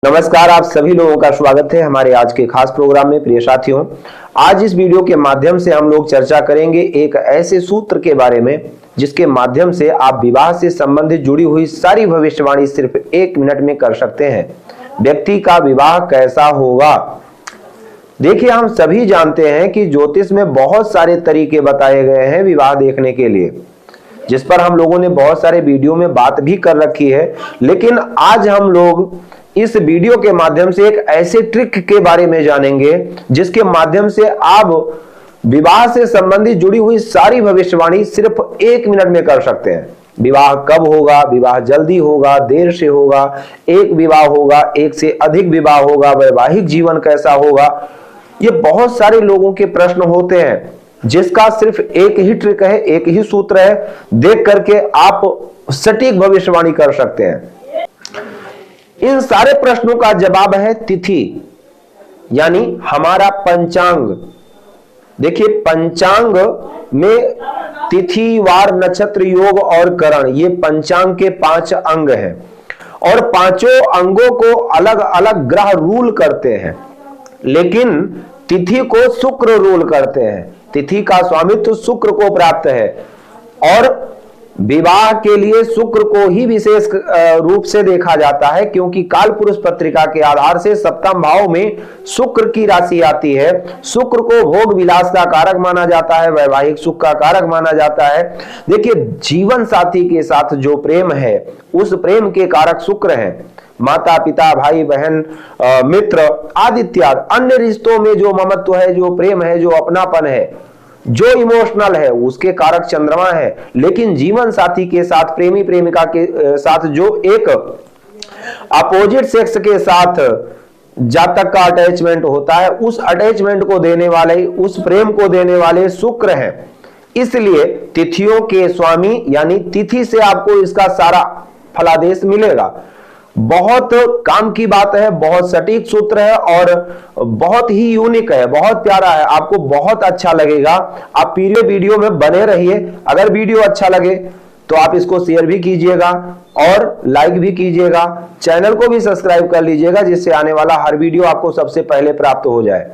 नमस्कार, आप सभी लोगों का स्वागत है हमारे आज के खास प्रोग्राम में। प्रिय साथियों, आज इस वीडियो के माध्यम से हम लोग चर्चा करेंगे एक ऐसे सूत्र के बारे में जिसके माध्यम से आप विवाह से संबंधित जुड़ी हुई सारी भविष्यवाणी सिर्फ 1 मिनट में कर सकते हैं। व्यक्ति का विवाह कैसा होगा? देखिए, हम सभी जानते हैं कि ज्योतिष में बहुत सारे तरीके बताए गए हैं विवाह देखने के लिए, जिस पर हम लोगों ने बहुत सारे वीडियो में बात भी कर रखी है। लेकिन आज हम लोग इस वीडियो के माध्यम से एक ऐसे ट्रिक के बारे में जानेंगे जिसके माध्यम से आप विवाह से संबंधित जुड़ी हुई सारी भविष्यवाणी सिर्फ 1 मिनट में कर सकते हैं। विवाह कब होगा, विवाह जल्दी होगा, देर से होगा, एक विवाह होगा, एक से अधिक विवाह होगा, वैवाहिक जीवन कैसा होगा, ये बहुत सारे लोगों के प्रश्न होते हैं जिसका सिर्फ एक ही ट्रिक है, एक ही सूत्र है, देख करके आप सटीक भविष्यवाणी कर सकते हैं। इन सारे प्रश्नों का जवाब है तिथि, यानी हमारा पंचांग। देखिए, पंचांग में तिथि, वार, नक्षत्र, योग और करण, ये पंचांग के 5 अंग हैं और पांचों अंगों को अलग अलग ग्रह रूल करते हैं, लेकिन तिथि को शुक्र रूल करते हैं। तिथि का स्वामित्व शुक्र को प्राप्त है और विवाह के लिए शुक्र को ही विशेष रूप से देखा जाता है, क्योंकि कालपुरुष पत्रिका के आधार से सप्तम भाव में शुक्र की राशि आती है। शुक्र को भोग विलास का कारक माना जाता है, वैवाहिक सुख का कारक माना जाता है। देखिए, जीवन साथी के साथ जो प्रेम है उस प्रेम के कारक शुक्र हैं। माता पिता, भाई बहन, मित्र आदि इत्यादि अन्य रिश्तों में जो ममत्व है, जो प्रेम है, जो अपनापन है, जो इमोशनल है, उसके कारक चंद्रमा है। लेकिन जीवन साथी के साथ, प्रेमी प्रेमिका के साथ जो एक अपोजिट सेक्स के साथ जातक का अटैचमेंट होता है, उस अटैचमेंट को देने वाले, उस प्रेम को देने वाले शुक्र हैं। इसलिए तिथियों के स्वामी यानी तिथि से आपको इसका सारा फलादेश मिलेगा। बहुत काम की बात है, बहुत सटीक सूत्र है और बहुत ही यूनिक है, बहुत प्यारा है, आपको बहुत अच्छा लगेगा। आप पूरे वीडियो में बने रहिए। अगर वीडियो अच्छा लगे तो आप इसको शेयर भी कीजिएगा और लाइक भी कीजिएगा। चैनल को भी सब्सक्राइब कर लीजिएगा, जिससे आने वाला हर वीडियो आपको सबसे पहले प्राप्त हो जाए।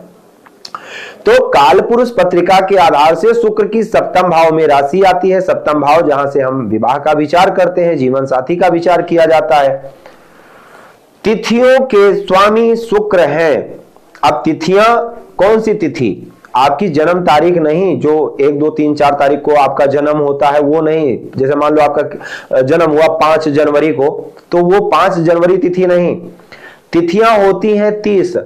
तो कालपुरुष पत्रिका के आधार से शुक्र की सप्तम भाव में राशि आती है। सप्तम भाव जहां से हम विवाह का विचार करते हैं, जीवन साथी का विचार किया जाता है। तिथियों के स्वामी शुक्र हैं। अब तिथियां कौन सी तिथि? आपकी जन्म तारीख नहीं, जो 1, 2, 3, 4 तारीख को आपका जन्म होता है वो नहीं। जैसे मान लो आपका जन्म हुआ 5 जनवरी को, तो वो 5 जनवरी तिथि नहीं। तिथियां होती हैं 30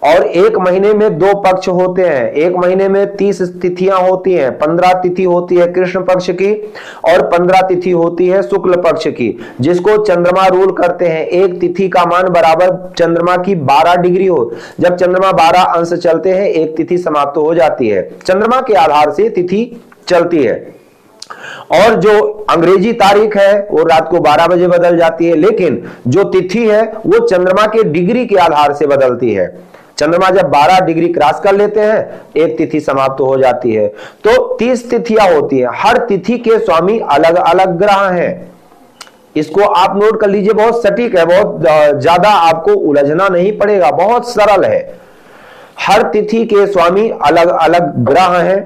और 1 महीने में 2 पक्ष होते हैं। 1 महीने में 30 तिथियां होती हैं। 15 तिथि होती है कृष्ण पक्ष की और 15 तिथि होती है शुक्ल पक्ष की, जिसको चंद्रमा रूल करते हैं। एक तिथि का मान बराबर चंद्रमा की 12 डिग्री हो। जब चंद्रमा 12 अंश चलते हैं, एक तिथि समाप्त हो जाती है। चंद्रमा के आधार से तिथि चलती है और जो अंग्रेजी तारीख है वो रात को 12 बजे बदल जाती है, लेकिन जो तिथि है वो चंद्रमा के डिग्री के आधार से बदलती है। चंद्रमा जब 12 डिग्री क्रॉस कर लेते हैं, एक तिथि समाप्त हो जाती है। तो 30 तिथियां होती है। हर तिथि के स्वामी अलग अलग ग्रह हैं। इसको आप नोट कर लीजिए, बहुत सटीक है, बहुत ज्यादा आपको उलझना नहीं पड़ेगा, बहुत सरल है। हर तिथि के स्वामी अलग अलग ग्रह हैं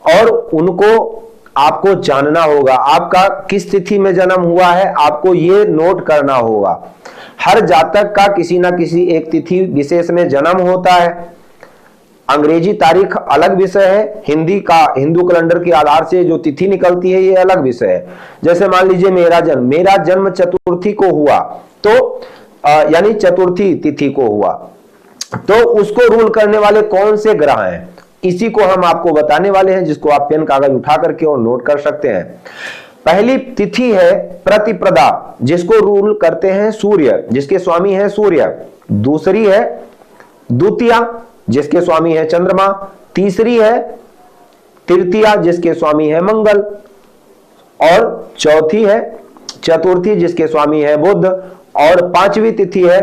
और उनको आपको जानना होगा। आपका किस तिथि में जन्म हुआ है, आपको ये नोट करना होगा। हर जातक का किसी ना किसी एक तिथि विशेष में जन्म होता है। अंग्रेजी तारीख अलग विषय है, हिंदू कैलेंडर के आधार से जो तिथि निकलती है ये अलग विषय है। जैसे मान लीजिए मेरा जन्म चतुर्थी को हुआ, तो यानी चतुर्थी तिथि को हुआ, तो उसको रूल करने वाले कौन से ग्रह हैं, इसी को हम आपको बताने वाले हैं, जिसको आप पेन कागज उठा करके और नोट कर सकते हैं। पहली तिथि है प्रतिपदा, जिसको रूल करते हैं सूर्य, जिसके स्वामी है सूर्य। दूसरी है द्वितीया, जिसके स्वामी है चंद्रमा। तीसरी है तृतीया, जिसके स्वामी है मंगल। और चौथी है चतुर्थी, जिसके स्वामी है बुध। और 5वीं तिथि है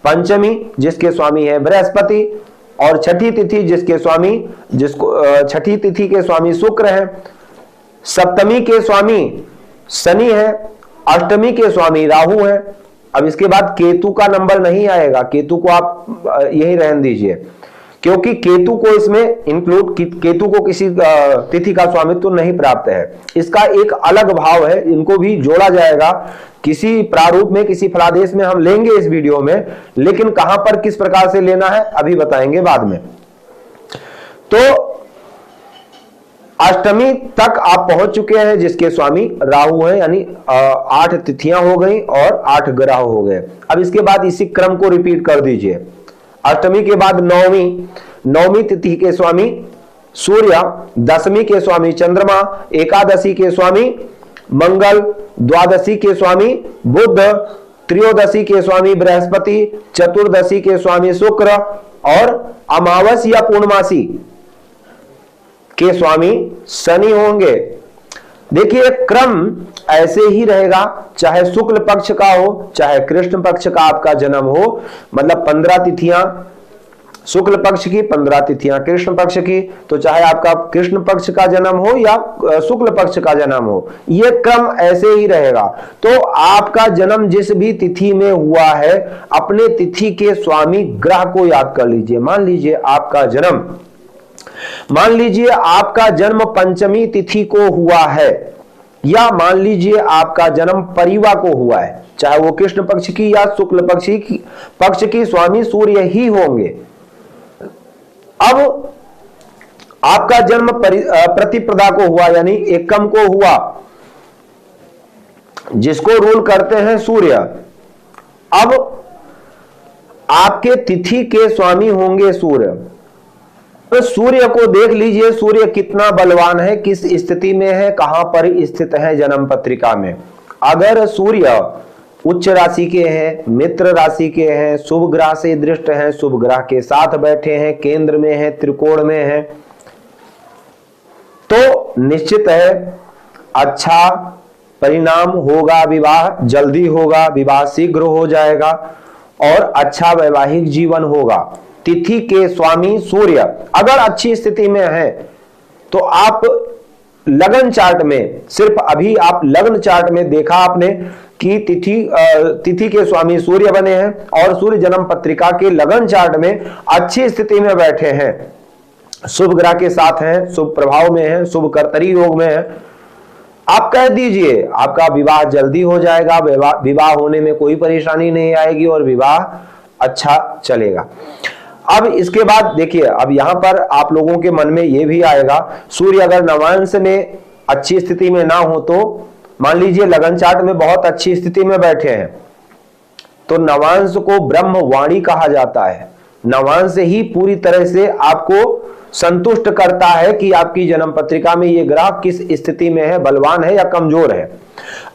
पंचमी, जिसके स्वामी है बृहस्पति। और छठी तिथि छठी तिथि के स्वामी शुक्र है। सप्तमी के स्वामी शनि है। अष्टमी के स्वामी राहु है। अब इसके बाद केतु का नंबर नहीं आएगा, केतु को आप यही रहने दीजिए, क्योंकि केतु को इसमें इंक्लूड, केतु को किसी तिथि का स्वामित्व नहीं प्राप्त है। इसका एक अलग भाव है, इनको भी जोड़ा जाएगा किसी प्रारूप में, किसी फलादेश में हम लेंगे इस वीडियो में, लेकिन कहां पर किस प्रकार से लेना है अभी बताएंगे बाद में। तो अष्टमी तक आप पहुंच चुके हैं जिसके स्वामी राहु है, यानी 8 तिथियां हो गई और 8 ग्रह हो गए। अब इसके बाद इसी क्रम को रिपीट कर दीजिए। अष्टमी के बाद नवमी तिथि के स्वामी सूर्य, दशमी के स्वामी चंद्रमा, एकादशी के स्वामी मंगल, द्वादशी के स्वामी बुध, त्रयोदशी के स्वामी बृहस्पति, चतुर्दशी के स्वामी शुक्र और अमावस या पूर्णमासी के स्वामी शनि होंगे। देखिए क्रम ऐसे ही रहेगा, चाहे शुक्ल पक्ष का हो चाहे कृष्ण पक्ष का आपका जन्म हो, मतलब 15 तिथियां शुक्ल पक्ष की, 15 तिथियां कृष्ण पक्ष की, तो चाहे आपका कृष्ण पक्ष का जन्म हो या शुक्ल पक्ष का जन्म हो, यह क्रम ऐसे ही रहेगा। तो आपका जन्म जिस भी तिथि में हुआ है, अपने तिथि के स्वामी ग्रह को याद कर लीजिए। मान लीजिए आपका जन्म पंचमी तिथि को हुआ है, या मान लीजिए आपका जन्म परिवा को हुआ है, चाहे वो कृष्ण पक्ष की या शुक्ल पक्ष की स्वामी सूर्य ही होंगे। अब आपका जन्म प्रतिपदा को हुआ, यानी एकम को हुआ, जिसको रूल करते हैं सूर्य। अब आपके तिथि के स्वामी होंगे सूर्य। तो सूर्य को देख लीजिए, सूर्य कितना बलवान है, किस स्थिति में है, कहां पर स्थित है जन्म पत्रिका में। अगर सूर्य उच्च राशि के हैं, मित्र राशि के हैं, शुभ ग्रह से दृष्ट हैं, शुभ ग्रह के साथ बैठे हैं, केंद्र में है, त्रिकोण में है, तो निश्चित है अच्छा परिणाम होगा, विवाह जल्दी होगा, विवाह शीघ्र हो जाएगा और अच्छा वैवाहिक जीवन होगा। तिथि के स्वामी सूर्य अगर अच्छी स्थिति में है तो आप लगन चार्ट में, सिर्फ अभी आप लगन चार्ट में देखा आपने कि तिथि के स्वामी सूर्य बने हैं और सूर्य जन्म पत्रिका के लगन चार्ट में अच्छी स्थिति में बैठे हैं, शुभ ग्रह के साथ हैं, शुभ प्रभाव में हैं, शुभ कर्तरी योग में है, आप कह दीजिए आपका विवाह जल्दी हो जाएगा, विवाह होने में कोई परेशानी नहीं आएगी और विवाह अच्छा चलेगा। अब इसके बाद देखिए, अब यहां पर आप लोगों के मन में यह भी आएगा, सूर्य अगर नवांश में अच्छी स्थिति में ना हो, तो मान लीजिए लगन चार्ट में बहुत अच्छी स्थिति में बैठे हैं, तो नवांश को ब्रह्मवाणी कहा जाता है। नवांश ही पूरी तरह से आपको संतुष्ट करता है कि आपकी जन्म पत्रिका में ये ग्रह किस स्थिति में है, बलवान है या कमजोर है।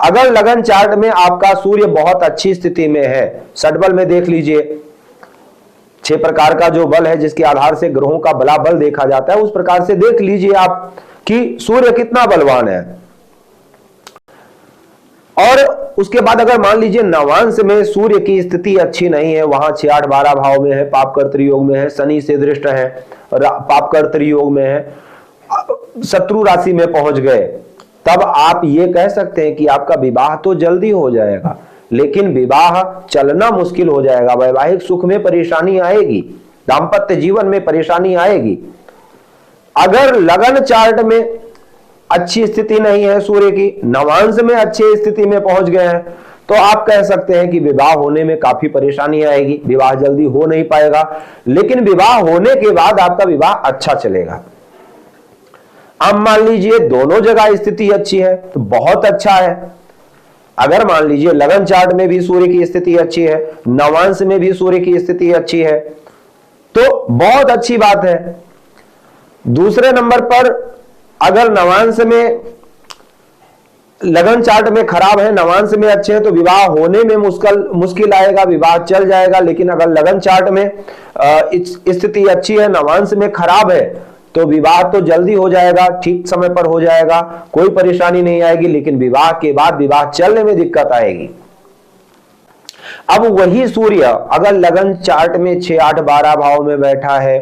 अगर लगन चार्ट में आपका सूर्य बहुत अच्छी स्थिति में है, षटबल में देख लीजिए 6 प्रकार का जो बल है जिसके आधार से ग्रहों का बला बल देखा जाता है, उस प्रकार से देख लीजिए आप कि सूर्य कितना बलवान है। और उसके बाद अगर मान लीजिए नवांश में सूर्य की स्थिति अच्छी नहीं है, वहां 6, 8, 12 भाव में है, पाप कर्तरी योग में है, शनि से दृष्ट है, पाप कर्तरी योग में है, शत्रु राशि में पहुंच गए, तब आप ये कह सकते हैं कि आपका विवाह तो जल्दी हो जाएगा, लेकिन विवाह चलना मुश्किल हो जाएगा, वैवाहिक सुख में परेशानी आएगी, दाम्पत्य जीवन में परेशानी आएगी। अगर लगन चार्ट में अच्छी स्थिति नहीं है सूर्य की, नवांश में अच्छी स्थिति में पहुंच गए हैं, तो आप कह सकते हैं कि विवाह होने में काफी परेशानी आएगी, विवाह जल्दी हो नहीं पाएगा, लेकिन विवाह होने के बाद आपका विवाह अच्छा चलेगा। अब मान लीजिए दोनों जगह स्थिति अच्छी है तो बहुत अच्छा है। अगर मान लीजिए लगन चार्ट में भी सूर्य की स्थिति अच्छी है, नवांश में भी सूर्य की स्थिति अच्छी है, तो बहुत अच्छी बात है। दूसरे नंबर पर अगर नवांश में लगन चार्ट में खराब है, नवांश में अच्छे हैं, तो विवाह होने में मुश्किल आएगा, विवाह चल जाएगा। लेकिन अगर लगन चार्ट में स्थिति अच्छी है, नवांश में खराब है, तो विवाह तो जल्दी हो जाएगा, ठीक समय पर हो जाएगा, कोई परेशानी नहीं आएगी, लेकिन विवाह के बाद विवाह चलने में दिक्कत आएगी। अब वही सूर्य अगर लगन चार्ट में 6, 8, 12 भाव में बैठा है,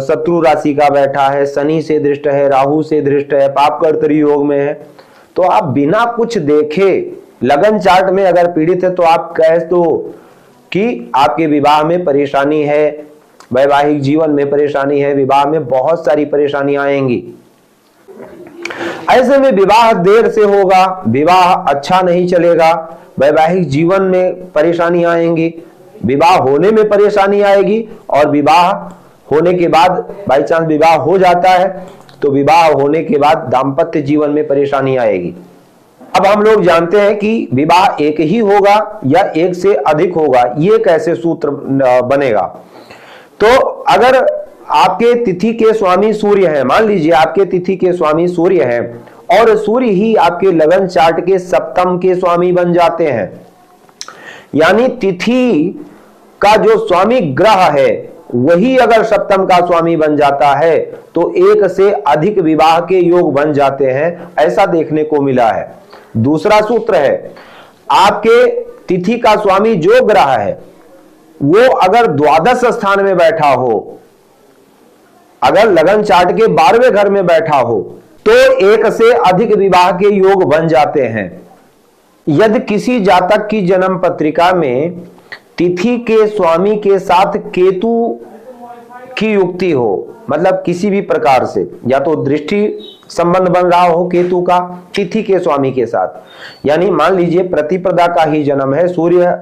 शत्रु राशि का बैठा है, शनि से दृष्ट है, राहु से दृष्ट है, पाप कर्तरी योग में है, तो आप बिना कुछ देखे लगन चार्ट में अगर पीड़ित है तो आप कह दो कि आपके विवाह में परेशानी है, वैवाहिक जीवन में परेशानी है, विवाह में बहुत सारी परेशानियां आएंगी। ऐसे में विवाह देर से होगा, विवाह अच्छा नहीं चलेगा, वैवाहिक जीवन में परेशानी आएंगी, विवाह होने में परेशानी आएगी, और विवाह होने के बाद बाई चांस विवाह हो जाता है तो विवाह होने के बाद दाम्पत्य जीवन में परेशानी आएगी। अब हम लोग जानते हैं कि विवाह एक ही होगा या एक से अधिक होगा, ये कैसे सूत्र बनेगा। तो अगर आपके तिथि के स्वामी सूर्य हैं, मान लीजिए आपके तिथि के स्वामी सूर्य हैं और सूर्य ही आपके लगन चार्ट के सप्तम के स्वामी बन जाते हैं, यानी तिथि का जो स्वामी ग्रह है वही अगर सप्तम का स्वामी बन जाता है तो एक से अधिक विवाह के योग बन जाते हैं, ऐसा देखने को मिला है। दूसरा सूत्र है, आपके तिथि का स्वामी जो ग्रह है वो अगर द्वादश स्थान में बैठा हो, अगर लगन चार्ट के 12वें घर में बैठा हो तो एक से अधिक विवाह के योग बन जाते हैं। यदि किसी जातक की जन्म पत्रिका में तिथि के स्वामी के साथ केतु की युक्ति हो, मतलब किसी भी प्रकार से या तो दृष्टि संबंध बन रहा हो केतु का तिथि के स्वामी के साथ, यानी मान लीजिए प्रतिपदा का ही जन्म है, सूर्य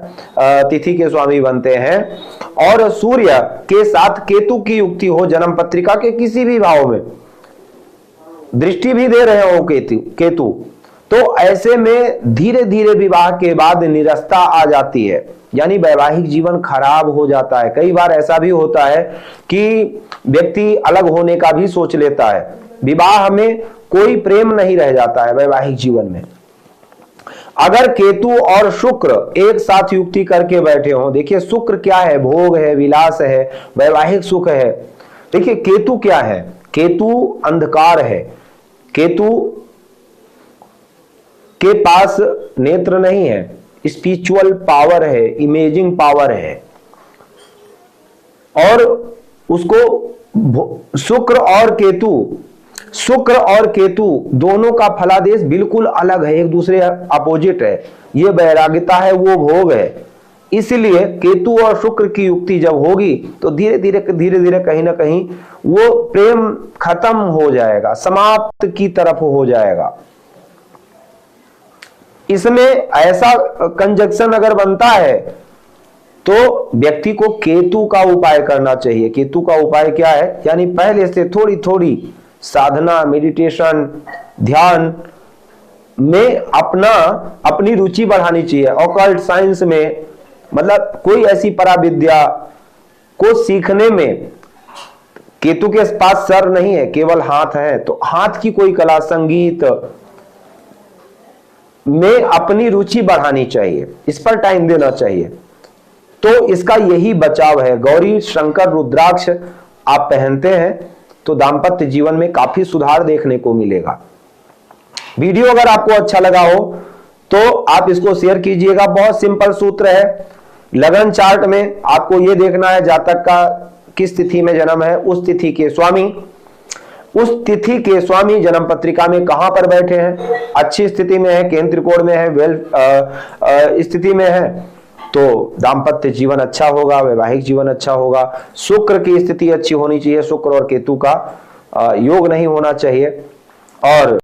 तिथि के स्वामी बनते हैं और सूर्य के साथ केतु की युक्ति हो जन्म पत्रिका के किसी भी भाव में, दृष्टि भी दे रहे हो केतु, तो ऐसे में धीरे धीरे विवाह के बाद निरस्ता आ जाती है, यानी वैवाहिक जीवन खराब हो जाता है। कई बार ऐसा भी होता है कि व्यक्ति अलग होने का भी सोच लेता है, विवाह में कोई प्रेम नहीं रह जाता है वैवाहिक जीवन में। अगर केतु और शुक्र एक साथ युक्ति करके बैठे हो, देखिए शुक्र क्या है, भोग है, विलास है, वैवाहिक सुख है। देखिए केतु क्या है, केतु अंधकार है, केतु के पास नेत्र नहीं है, स्पिरिचुअल पावर है, इमेजिंग पावर है, और उसको शुक्र और केतु दोनों का फलादेश बिल्कुल अलग है, एक दूसरे अपोजिट है। ये वैराग्यता है, वो भोग है। इसलिए केतु और शुक्र की युक्ति जब होगी तो धीरे धीरे कहीं ना कहीं वो प्रेम खत्म हो जाएगा, समाप्त की तरफ हो जाएगा। इसमें ऐसा कंजक्शन अगर बनता है तो व्यक्ति को केतु का उपाय करना चाहिए। केतु का उपाय क्या है, यानी पहले से थोड़ी थोड़ी साधना, मेडिटेशन, ध्यान में अपनी रुचि बढ़ानी चाहिए। ऑकल्ट साइंस में, मतलब कोई ऐसी पराविद्या को सीखने में, केतु के पास सर नहीं है, केवल हाथ है, तो हाथ की कोई कला, संगीत में अपनी रुचि बढ़ानी चाहिए, इस पर टाइम देना चाहिए। तो इसका यही बचाव है। गौरी शंकर रुद्राक्ष आप पहनते हैं तो दाम्पत्य जीवन में काफी सुधार देखने को मिलेगा। वीडियो अगर आपको अच्छा लगा हो तो आप इसको शेयर कीजिएगा। बहुत सिंपल सूत्र है। लगन चार्ट में आपको यह देखना है जातक का किस तिथि में जन्म है, उस तिथि के स्वामी जन्म पत्रिका में कहां पर बैठे हैं, अच्छी स्थिति में है, केंद्र त्रिकोण में है, वेल स्थिति में है, तो दाम्पत्य जीवन अच्छा होगा, वैवाहिक जीवन अच्छा होगा। शुक्र की स्थिति अच्छी होनी चाहिए, शुक्र और केतु का योग नहीं होना चाहिए। और